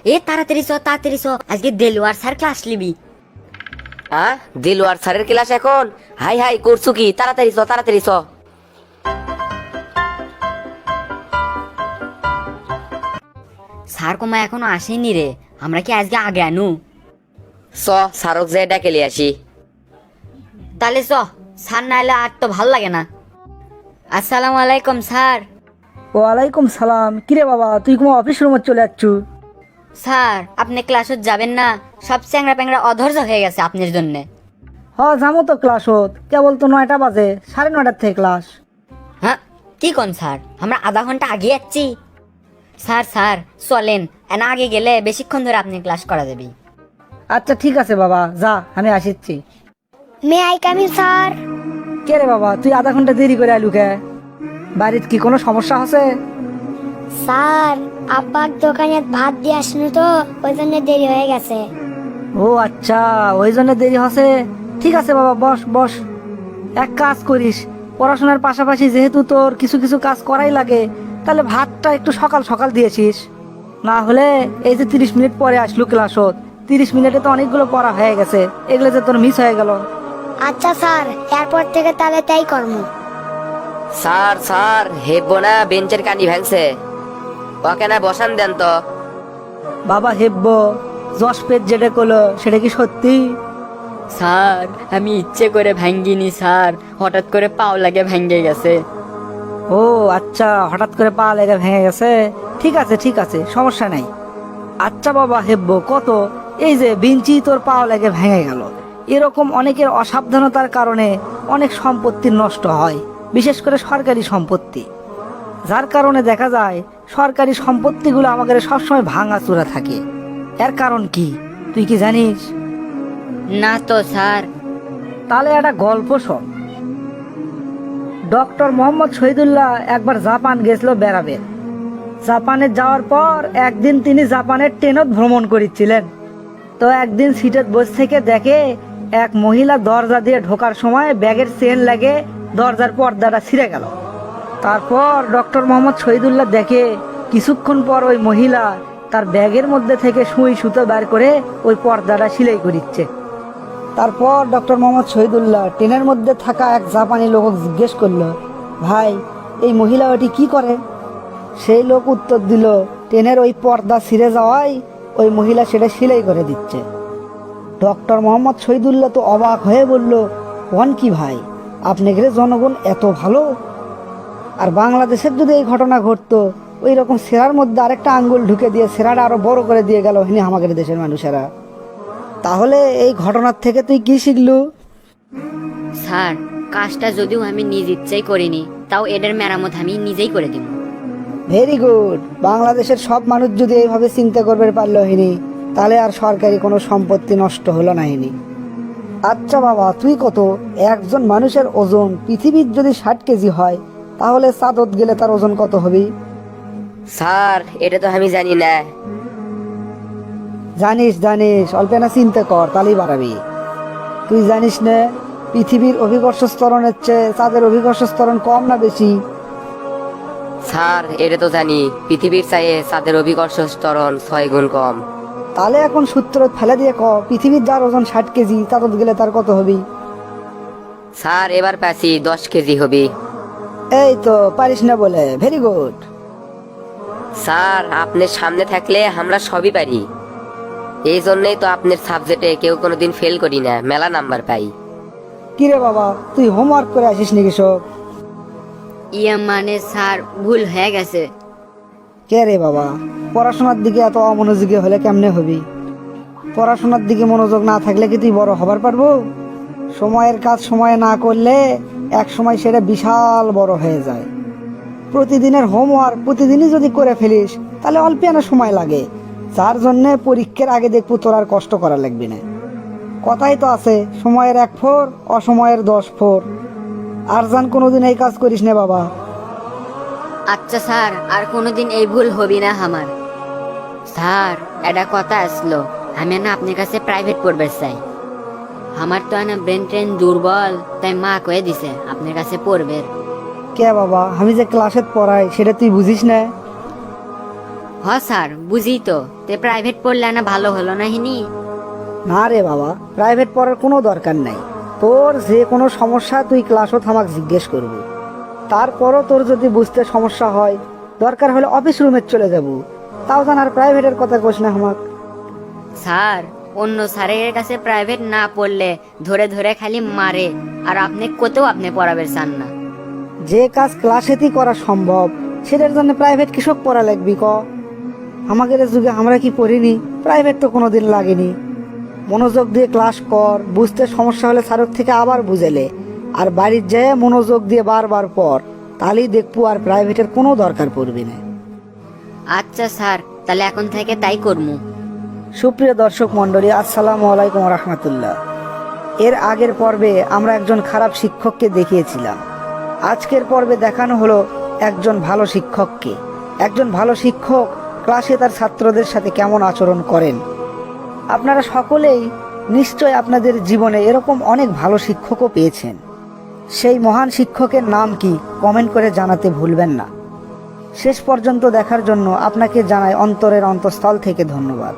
এ তাড়াতাড়ি চ আজকে দেলোয়ার স্যার ক্লাস লিবি। দিলওয়ার স্যারের ক্লাস এখন? হাই হাই করছু কি? তাড়াতাড়ি চ, তাড়াতাড়ি চ। স্যার কমা এখনো আসেনি রে, আমরা কি আজকে আগে আনু? চ স্যারক যে ডাকে লিয়ে আসি। তাহলে চ, স্যার না এলে আর তো ভাল লাগে না। আসসালামু আলাইকুম স্যার। ওয়ালাইকুম সালাম। কিরে বাবা, তুই কোনো অফিস রুমে চলে যাচ্ছু? স্যার আপনি ক্লাসত যাবেন না? সব চ্যাংরা প্যাংরা অধৈর্য হয়ে গেছে আপনার জন্যে। যাবো তো ক্লাস হত, কেবল তো 9টা বাজে, 9:30 থেকে ক্লাস। হ্যাঁ কি কোন স্যার, আমরা আধা ঘন্টা আগে যাচ্ছি। স্যার চলেন, এনা আগে গেলে বেশিক্ষণ ধরে আপনি ক্লাস করা যাবে। আচ্ছা ঠিক আছে বাবা, যা আমি আসিচ্ছি। May I come in sir? কে রে বাবা, তুই আধা ঘন্টা দেরি করে আলু কে? বাড়িতে কি কোনো সমস্যা আছে? স্যার আব্বার দোকানে ভাত দিয়ে আসলো তো, ওই জন্য দেরি হয়ে গেছে। ও আচ্ছা, ওই জন্য দেরি হচ্ছে। ঠিক আছে বাবা, বস বস। এক কাজ করিস, পড়াশোনার পাশাপাশি যেহেতু তোর কিছু কিছু কাজ করাই লাগে, তাহলে ভাতটা একটু সকাল সকাল দিয়েছিস। না হলে এই যে 30 মিনিট পরে আসলু ক্লাসত, 30 মিনিটে তো অনেকগুলো পড়া হয়ে গেছে, এগুলো যে তোর মিস হয়ে গেল। আচ্ছা স্যার, এরপর থেকে তাহলে তাই কর্ম। স্যার হেববো না, বেঞ্চের কানি ভাঙছে, ওকে না বসান দেন তো। বাবা হেব্ব, যশ পেট যেটা করলো সেটা কি সত্যি? স্যার আমি ইচ্ছে করে ভাঙ্গিনি স্যার, হঠাৎ করে পাও লাগে ভেঙে গেছে। ও আচ্ছা, হঠাৎ করে পা লেগে ভেঙে গেছে। ঠিক আছে ঠিক আছে, সমস্যা নাই। আচ্ছা বাবা হেব্ব, কত এই যে বিঞ্চি তোর পা লেগে ভেঙে গেল, এরকম অনেকের অসাবধানতার কারণে অনেক সম্পত্তি নষ্ট হয়, বিশেষ করে সরকারি সম্পত্তি। যার কারণে দেখা যায় সরকারি সম্পত্তিগুলো আমাদের সবসময় ভাঙাচোরা থাকে। এর কারণ কি তুই কি জানিস? না তো স্যার। তাহলে একটা গল্প শোন। ডক্টর মোহাম্মদ শহীদুল্লাহ একবার জাপান গেছিল বেড়াবে। জাপানে যাওয়ার পর একদিন তিনি জাপানের ট্রেনত ভ্রমণ করেছিলেন। তো একদিন সিটের বসে থেকে দেখে এক মহিলা দরজা দিয়ে ঢোকার সময় ব্যাগের চেন লাগে দরজার পর্দাটা ছিঁড়ে গেল। তারপর ডক্টর মোহাম্মদ শহীদুল্লাহ দেখে কিছুক্ষণ পর ওই মহিলা তার ব্যাগের মধ্যে থেকে সুই সুতো বের করে ওই পর্দাটা সেলাই করিচ্ছে। তারপর ডক্টর মোহাম্মদ শহীদুল্লাহ ট্রেনের মধ্যে থাকা এক জাপানি লোক জিজ্ঞেস করলো, ভাই এই মহিলা ওটি কি করে? সেই লোক উত্তর দিল, ট্রেনের ওই পর্দা ছিঁড়ে যাওয়ায় ওই মহিলা সেটা সেলাই করে দিচ্ছে। ডক্টর মোহাম্মদ শহীদুল্লাহ তো অবাক হয়ে বলল, কোন কি ভাই, আপনাদের জনগণ এত ভালো? আর বাংলাদেশের যদি এই ঘটনা ঘটতো, ওই রকম সেরার মধ্যে আরেকটা আঙ্গুল ঢুকে দিয়ে সেরাটা আরো বড় করে দিয়ে গেল হিনি আমাদের দেশের মানুষেরা। তাহলে এই ঘটনার থেকে তুই কি শিখলু? স্যার কাজটা যদিও আমি নিজ ইচ্ছাই করিনি, তাও এদের মেরামত আমি নিজেই করে দিব। Very good. বাংলাদেশের সব মানুষ যদি এইভাবে চিন্তা করবে পারলো হিনি, তাহলে আর সরকারি কোনো সম্পত্তি নষ্ট হলো না হিনি। আচ্ছা বাবা, তুই কত, একজন মানুষের ওজন পৃথিবীর যদি 60 কেজি হয়, তাহলে চাঁদত গেলে তার ওজন কত হবে? স্যার এটা তো আমি জানি না। জানিস জানিস, অল্প না চিন্তা কর, তাহলেই বাড়াবি। তুই জানিস না পৃথিবীর অভিকর্ষ স্তরণের চেয়ে চাঁদের অভিকর্ষ স্তরণ কম না বেশি? স্যার এটা তো জানি, পৃথিবীর চাইয়ে চাঁদের অভিকর্ষ ত্বরণ 6 গুণ কম। তাহলে এখন সূত্র ফেলে দিয়ে ক, পৃথিবীর যার ওজন 60 কেজি, চাঁদত গেলে তার কত হবে? স্যার এবার পাচ্ছি 10 কেজি হবে। এই তো পারিস না বলে, ভেরি গুড। স্যার আপনার সামনে থাকলে আমরা সবই পারি, এই জন্যই তো আপনার সাবজেক্টে কেউ কোনোদিন ফেল করি না, মেলা নাম্বার পাই। কিরে বাবা, তুই হোমওয়ার্ক করে আসিস নাকি সব? ইয়ে মানে স্যার ভুল হয়ে গেছে। কে রে বাবা, পড়াশোনার দিকে এত অমনোযোগী হলে কেমনে হবি? পড়াশোনার দিকে মনোযোগ না থাকলে কি তুই বড় হবার পারবো? সময়ের কাজ সময়ে না করলে এক সময় সেটা বিশাল বড় হয়ে যায়। প্রতিদিনের হোমওয়ার্ক প্রতিদিনই যদি করে ফেলিস, তাহলে অল্প না সময় লাগে, যার জন্যে পরীক্ষার আগে দেখবো তোর আর কষ্ট করা লাগবে না। কথাই তো আছে, সময়ের 1 ফোর, অসময়ের 10 ফোর। আর জান কোনোদিন এই কাজ করিস না বাবা। আচ্ছা স্যার, আর কোনোদিন এই ভুল হবি না আমার। স্যার এটা কথা আসলো, আমি না আপনার কাছে প্রাইভেট পড়বে চাই। আমার তো না ব্রেন ট্রেন দুর্বল, তাই মা কয়ে দিছে আপনার কাছে পড়বে। কে বাবা, আমি যে ক্লাসে পড়াই সেটা তুই বুঝিস না? স্যার বুঝি তো তে প্রাইভেট পড়লে না ভালো হলো না হিনি। না রে বাবা, প্রাইভেট পড়ার কোনো দরকার নাই। তোর যে কোনো সমস্যা তুই ক্লাসও থামাক জিজ্ঞেস করবি। তারপরও তোর যদি বুঝতে সমস্যা হয়, দরকার হলে অফিস রুমে চলে যাব। তাও জানার প্রাইভেটের কথা কোস না আমাক। স্যার অন্য স্যারের কাছে প্রাইভেট না পড়লে ধরে ধরে খালি মারে, আর আপনি কোথাও আপনি পড়াবে চান না। যে কাজ ক্লাসেতেই করা সম্ভব সেটার জন্য প্রাইভেট কৃষক পড়া লাগবি ক? আমাদের যুগে আমরা কি পড়িনি? প্রাইভেট তো কোনোদিন লাগেনি। মনোযোগ দিয়ে ক্লাস কর, বুঝতে সমস্যা হলে স্যারের থেকে আবার বুঝেলে, আর বাড়ির যেয়ে মনোযোগ দিয়ে বারবার পড়, তাহলেই দেখবো আর প্রাইভেটের কোনো দরকার পড়বি না। আচ্ছা স্যার, তাহলে এখন থেকে তাই করমু। সুপ্রিয় দর্শক মণ্ডলী, আসসালামু আলাইকুম রহমতুল্লাহ। এর আগের পর্বে আমরা একজন খারাপ শিক্ষককে দেখিয়েছিলাম। আজকের পর্বে দেখানো হলো একজন ভালো শিক্ষককে। একজন ভালো শিক্ষক ক্লাসে তার ছাত্রদের সাথে কেমন আচরণ করেন। আপনারা সকলেই নিশ্চয় আপনাদের জীবনে এরকম অনেক ভালো শিক্ষকও পেয়েছেন। সেই মহান শিক্ষকের নাম কি কমেন্ট করে জানাতে ভুলবেন না। শেষ পর্যন্ত দেখার জন্য আপনাকে জানাই অন্তরের অন্তঃস্থল থেকে ধন্যবাদ।